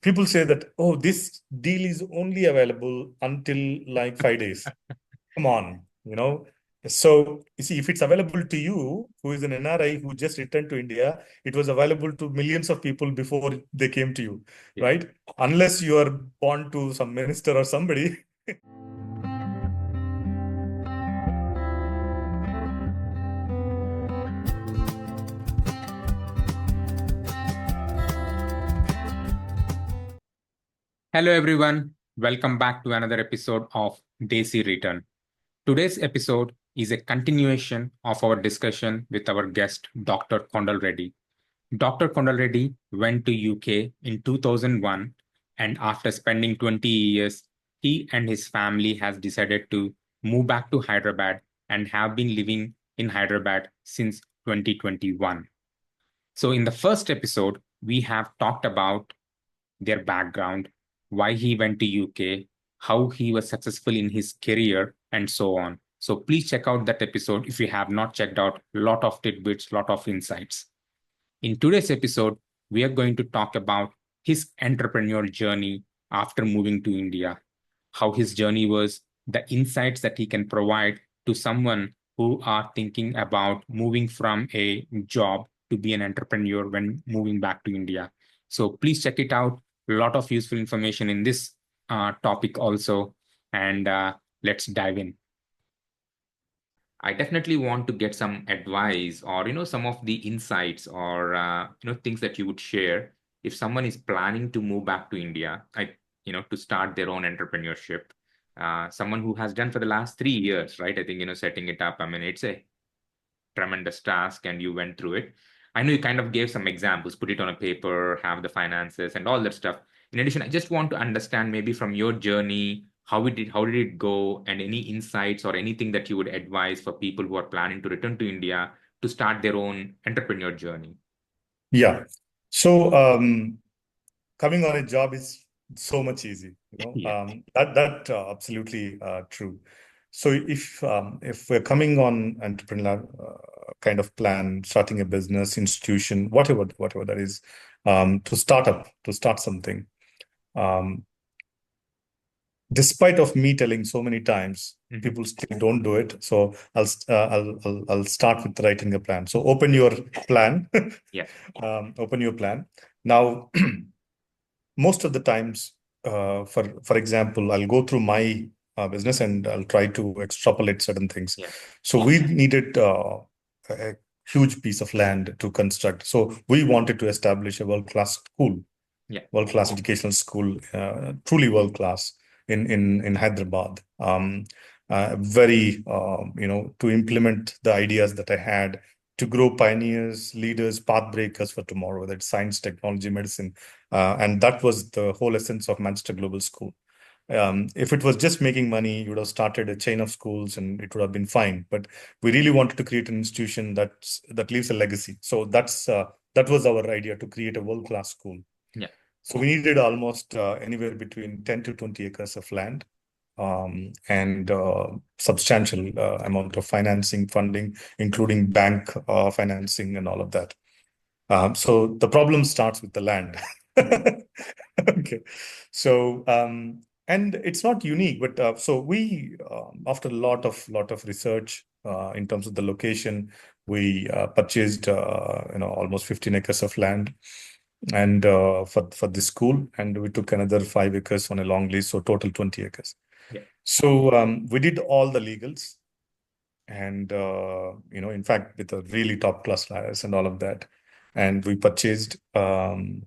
people say that, oh, this deal is only available until like 5 days. Come on, you know. So you see, if it's available to you, who is an NRI who just returned to India, it was available to millions of people before they came to you, Yeah. right? Unless you are born to some minister or somebody. Hello, everyone. Welcome back to another episode of Desi Return. Today's episode is a continuation of our discussion with our guest, Dr. Kondal Reddy. Dr. Kondal Reddy went to UK in 2001, and after spending 20 years, he and his family has decided to move back to Hyderabad and have been living in Hyderabad since 2021. So, in the first episode, we have talked about their background, why he went to UK, how he was successful in his career, and so on. So please check out that episode if you have not checked out. Lot of tidbits, lot of insights. In today's episode, we are going to talk about his entrepreneurial journey after moving to India, how his journey was, the insights that he can provide to someone who are thinking about moving from a job to be an entrepreneur when moving back to India. So please check it out. A lot of useful information in this topic also. And let's dive in. I definitely want to get some advice or, some of the insights or, things that you would share if someone is planning to move back to India, to start their own entrepreneurship. Someone who has done for the last 3 years, right? I think, setting it up. I mean, it's a tremendous task and you went through it. I know you kind of gave some examples, put it on a paper, have the finances and all that stuff. In addition, I just want to understand maybe from your journey, how did it go, and any insights or anything that you would advise for people who are planning to return to India to start their own entrepreneur journey. Yeah. So coming on a job is so much easy, Yeah. that absolutely true. So if we're coming on entrepreneur kind of plan, starting a business, institution, whatever that is, to start something. Um, Despite of me telling so many times, people still don't do it. So I'll start with writing a plan. So open your plan. Yeah. Open your plan. Now, most of the times, for example, I'll go through my business and I'll try to extrapolate certain things. Yeah. So we needed a huge piece of land to construct. So we wanted to establish a world-class school, Yeah. world-class educational school, truly world-class in Hyderabad. Very, to implement the ideas that I had to grow pioneers, leaders, path breakers for tomorrow, that's science, technology, medicine. And that was the whole essence of Manchester Global School. If it was just making money, you would have started a chain of schools and it would have been fine. But we really wanted to create an institution that leaves a legacy. So that was our idea, to create a world-class school. Yeah. So we needed almost anywhere between 10 to 20 acres of land, and substantial amount of financing, funding, including bank financing and all of that. So the problem starts with the land. Okay. So, and it's not unique, but so we, after a lot of research in terms of the location, we purchased, almost 15 acres of land, and for the school, and we took another 5 acres on a long lease, so total 20 acres. Yeah. So we did all the legals, and in fact, with a really top class lawyers and all of that, and we purchased, and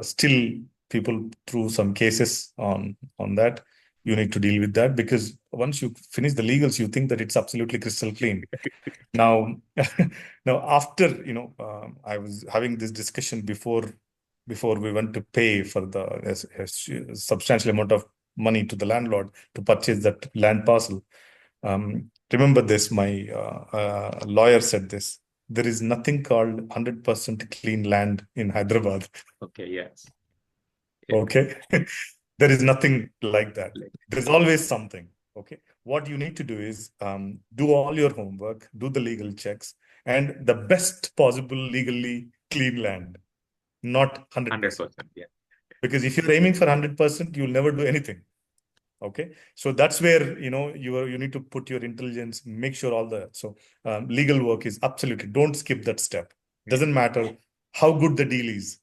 still people threw some cases on that. You need to deal with that, because once you finish the legals, you think that it's absolutely crystal clean. Now, now after I was having this discussion before we went to pay for the a substantial amount of money to the landlord to purchase that land parcel. Remember this, my lawyer said this: there is nothing called 100% clean land in Hyderabad. Okay. Yes. Yeah. Okay. There is nothing like that. There's always something. Okay. What you need to do is do all your homework, do the legal checks, and the best possible legally clean land, not 100%. 100%. Yeah. Because if you're aiming for 100%, you'll never do anything. Okay, so that's where you need to put your intelligence, make sure all the legal work is absolutely, don't skip that step. Doesn't matter how good the deal is,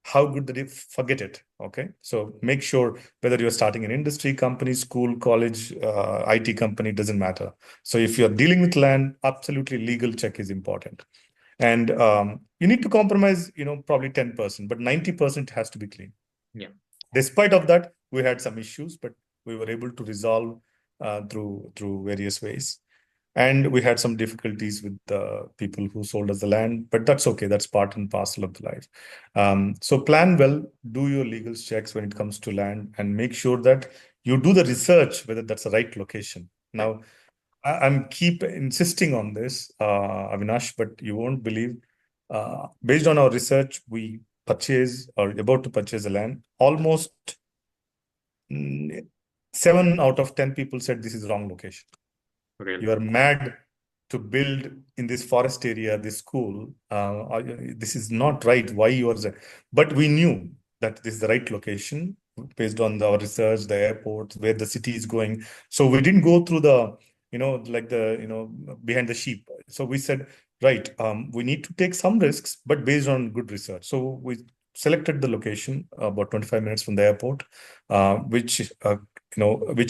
how good the deal, forget it. Okay, so make sure whether you're starting an industry, company, school, college, IT company, doesn't matter. So if you're dealing with land, absolutely legal check is important. And you need to compromise, probably 10%, but 90% has to be clean. Yeah. Despite of that, we had some issues, but we were able to resolve through various ways. And we had some difficulties with the people who sold us the land, but that's okay. That's part and parcel of the life. So plan well, do your legal checks when it comes to land, and make sure that you do the research whether that's the right location. Now, I'm keep insisting on this, Avinash, but you won't believe. Based on our research, we purchase or about to purchase the land. Almost 7 out of 10 people said this is wrong location. Really? You are mad to build in this forest area, this school. This is not right. Why you are there? But we knew that this is the right location based on our research, the airport, where the city is going. So we didn't go through the, like the, behind the sheep. So we said, right, we need to take some risks, but based on good research. So we selected the location about 25 minutes from the airport, which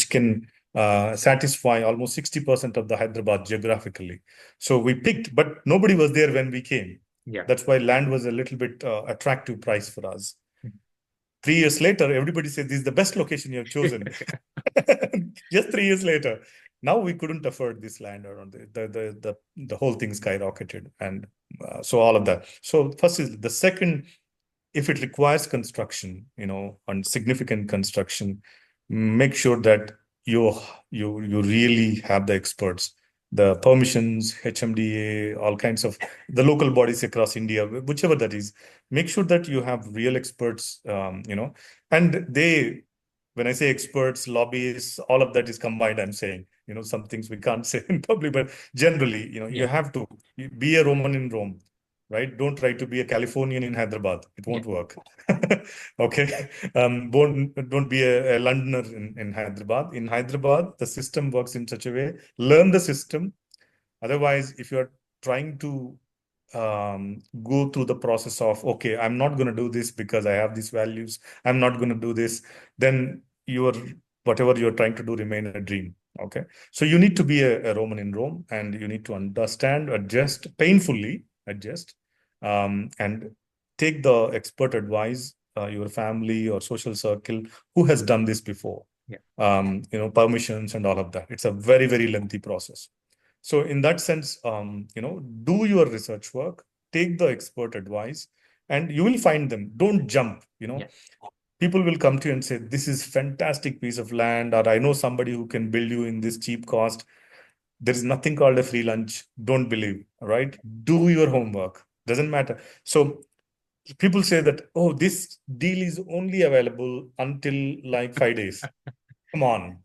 can satisfy almost 60% of the Hyderabad geographically. So we picked, but nobody was there when we came. Yeah. That's why land was a little bit attractive price for us. 3 years later, everybody said this is the best location you have chosen. Just 3 years later. Now we couldn't afford this land around the whole thing skyrocketed. And so all of that. So first is the second, if it requires construction, and significant construction, make sure that you really have the experts, the permissions, HMDA, all kinds of the local bodies across India, whichever that is. Make sure that you have real experts, and when I say experts, lobbyists, all of that is combined. I'm saying, some things we can't say in public, but generally, you have to be a Roman in Rome, right? Don't try to be a Californian in Hyderabad. It won't work. Okay. Don't be a Londoner in Hyderabad. In Hyderabad, the system works in such a way. Learn the system. Otherwise, if you're trying to go through the process of, okay, I'm not going to do this because I have these values, I'm not going to do this, then whatever you're trying to do remain a dream. Okay. So you need to be a Roman in Rome, and you need to understand, adjust, painfully adjust, and take the expert advice, your family or social circle who has done this before. Permissions and all of that. It's a very, very lengthy process. So in that sense, do your research work, take the expert advice, and you will find them. Don't jump. People will come to you and say, this is fantastic piece of land, or I know somebody who can build you in this cheap cost. There is nothing called a free lunch. Don't believe, right? Do your homework. Doesn't matter. So people say that, oh, this deal is only available until like 5 days. Come on,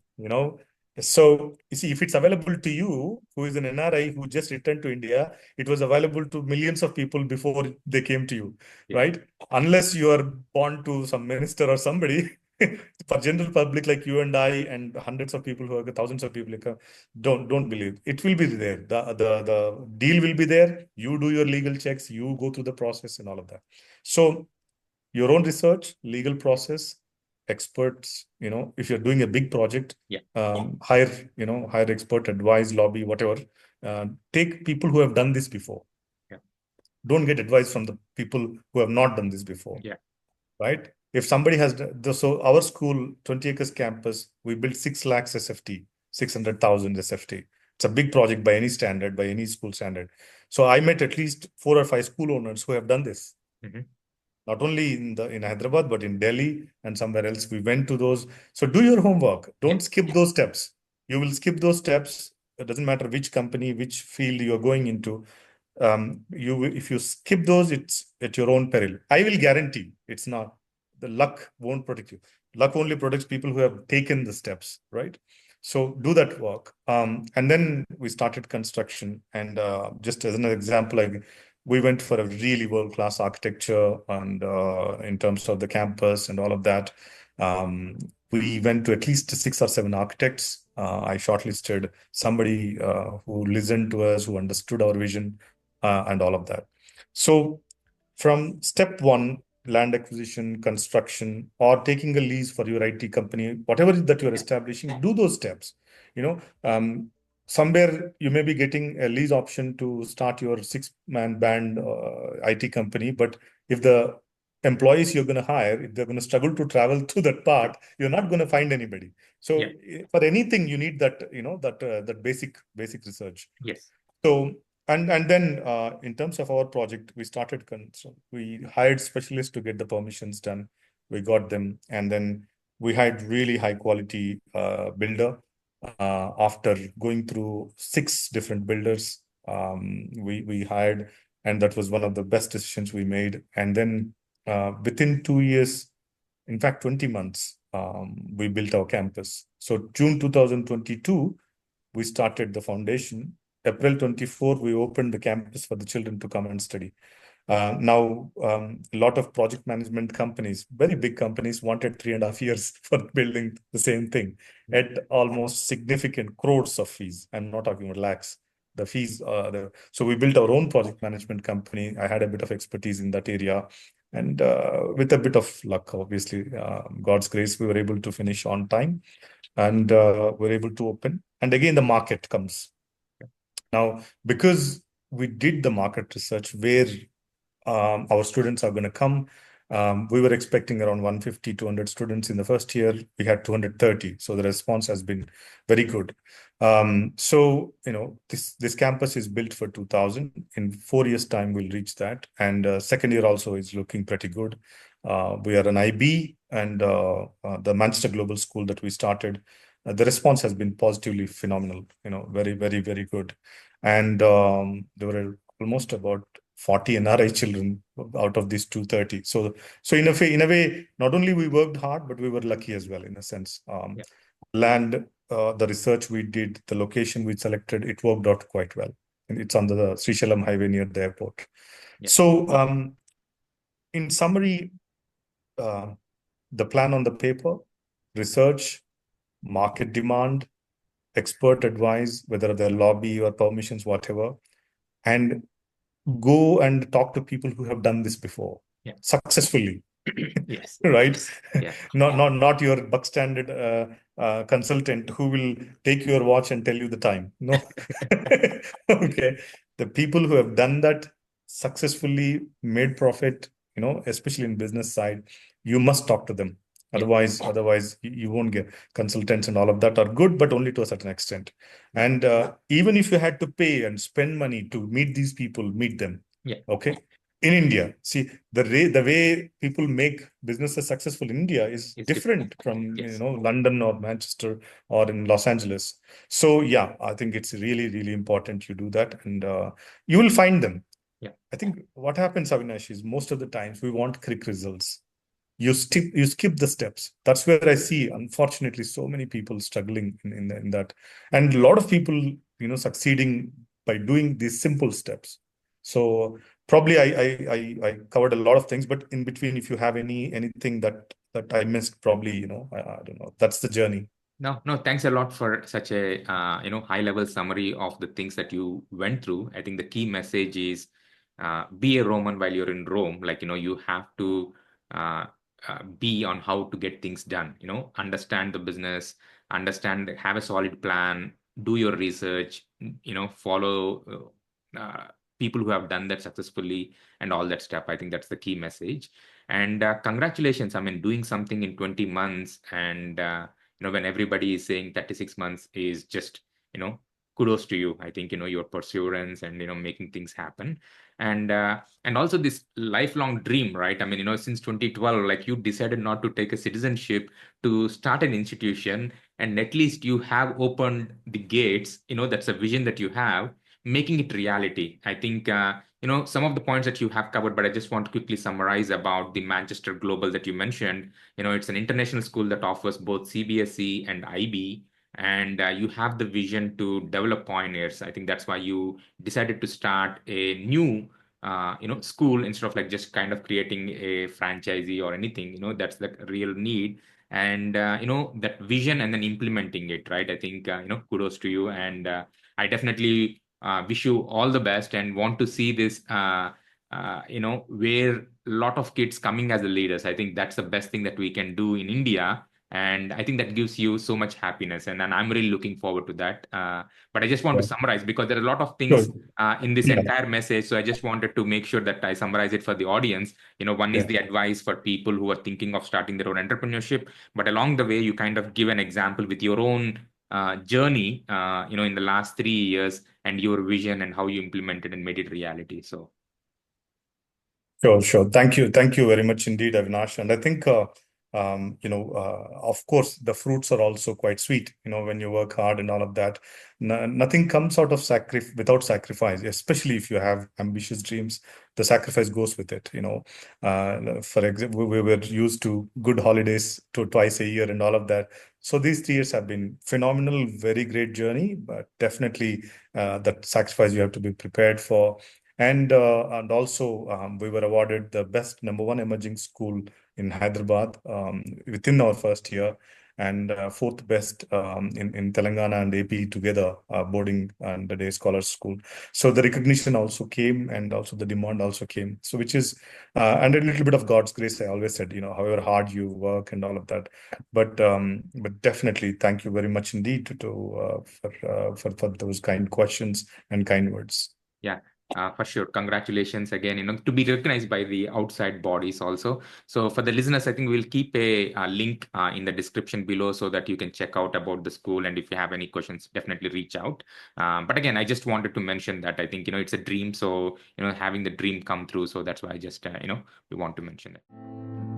So you see, if it's available to you, who is an NRI who just returned to India, it was available to millions of people before they came to you, right? Unless you are born to some minister or somebody, for general public like you and I and hundreds of people who are thousands of people, don't believe it will be there. The deal will be there. You do your legal checks, you go through the process and all of that. So your own research, legal process, experts, if you're doing a big project, hire expert advice, lobby, whatever. Take people who have done this before. Don't get advice from the people who have not done this before. Right? If somebody has so our school, 20 acres campus, we built 6 lakhs SFT, 600,000 SFT. It's a big project by any standard, by any school standard. So I met at least 4 or 5 school owners who have done this. Not only in Hyderabad, but in Delhi and somewhere else. We went to those. So do your homework. Don't skip those steps. You will skip those steps. It doesn't matter which company, which field you're going into. If you skip those, it's at your own peril. I will guarantee it's not. The luck won't protect you. Luck only protects people who have taken the steps, right? So do that work. And then we started construction. And just as an example, we went for a really world-class architecture and in terms of the campus and all of that. Um, we went to at least 6 or 7 architects. I shortlisted somebody who listened to us, who understood our vision, and all of that. So from step one, land acquisition, construction, or taking a lease for your IT company, whatever that you're establishing, do those steps. You know, somewhere you may be getting a lease option to start your 6-man band IT company, but if the employees you're going to hire, if they're going to struggle to travel to that part, you're not going to find anybody. So for anything, you need that, that basic research. Yes. So and then in terms of our project, we started. So we hired specialists to get the permissions done. We got them, and then we hired really high quality builder. After going through 6 different builders, we hired, and that was one of the best decisions we made. And then within 2 years, in fact 20 months, we built our campus. So June 2022, we started the foundation. April 24, we opened the campus for the children to come and study. Now, a lot of project management companies, very big companies, wanted 3.5 years for building the same thing at almost significant crores of fees. I'm not talking about lakhs. The fees, so we built our own project management company. I had a bit of expertise in that area. And with a bit of luck, obviously, God's grace, we were able to finish on time and we're able to open. And again, the market comes. Now, because we did the market research where our students are going to come, we were expecting around 150, 200 students in the first year. We had 230. So the response has been very good. So, this campus is built for 2,000. In 4 years' time, we'll reach that. And second year also is looking pretty good. We are an IB and the Manchester Global School that we started. The response has been positively phenomenal, very, very, very good. And there were almost about 40 NRI children out of these 230. So in a way, not only we worked hard, but we were lucky as well in a sense. Land, the research we did, the location we selected, it worked out quite well. And it's on the Srishalam highway near the airport. So in summary, the plan on the paper, research, market demand, expert advice, whether they're lobby or permissions, whatever, and go and talk to people who have done this before successfully. Yes. Right? Yeah. Not your buck standard consultant who will take your watch and tell you the time. No. Okay. The people who have done that successfully, made profit, especially in business side, you must talk to them. Otherwise, you won't get. Consultants and all of that are good, but only to a certain extent. And even if you had to pay and spend money to meet these people, meet them. Okay. In India, see the way people make businesses successful in India is different from London or Manchester or in Los Angeles. So yeah, I think it's really, really important you do that, and you will find them. I think what happens, Avinash, is most of the times we want quick results. You skip the steps. That's where I see, unfortunately, so many people struggling in that, and a lot of people succeeding by doing these simple steps. So probably I covered a lot of things, but in between, if you have anything that I missed, probably I don't know. That's the journey. No, thanks a lot for such a high level summary of the things that you went through. I think the key message is be a Roman while you're in Rome. Like you have to be on how to get things done. Understand the business, have a solid plan, do your research. Follow people who have done that successfully and all that stuff. I think that's the key message. And congratulations. I mean, doing something in 20 months and when everybody is saying 36 months is just, kudos to you. I think, your perseverance and, making things happen. And also this lifelong dream, right? I mean, since 2012, like you decided not to take a citizenship to start an institution, and at least you have opened the gates, that's a vision that you have, making it reality. I think, some of the points that you have covered, but I just want to quickly summarize about the Manchester Global that you mentioned. It's an international school that offers both CBSE and IB, and you have the vision to develop pioneers. I think that's why you decided to start a new school instead of like just kind of creating a franchisee or anything. That's the real need, and that vision and then implementing it, right? I think kudos to you, and I definitely wish you all the best and want to see this where a lot of kids coming as the leaders. I think that's the best thing that we can do in India, and I think that gives you so much happiness, and I'm really looking forward to that. But I just want to Yeah. summarize because there are a lot of Sure. things in this Yeah. entire message. So I just wanted to make sure that I summarize it for the audience. One is Yeah. the advice for people who are thinking of starting their own entrepreneurship, but along the way, you kind of give an example with your own journey, in the last 3 years and your vision and how you implemented and made it reality. So Sure, sure. Thank you. Thank you very much indeed, Avinash. And I think, of course, the fruits are also quite sweet, when you work hard and all of that. Nothing comes out of without sacrifice, especially if you have ambitious dreams. The sacrifice goes with it, For example, we were used to good holidays to twice a year and all of that. So these 3 years have been phenomenal, very great journey, but definitely that sacrifice you have to be prepared for. And also, we were awarded the best #1 emerging school in Hyderabad within our first year, and fourth best in Telangana and AP together, boarding and the day scholar school. So the recognition also came, and also the demand also came. So which is and a little bit of God's grace. I always said, however hard you work and all of that, but definitely thank you very much indeed for those kind questions and kind words. yeah, for sure. Congratulations again, to be recognized by the outside bodies also. So for the listeners, I think we'll keep a link in the description below so that you can check out about the school. And if you have any questions, definitely reach out. But again, I just wanted to mention that I think, it's a dream. So, having the dream come true. So that's why I just, we want to mention it.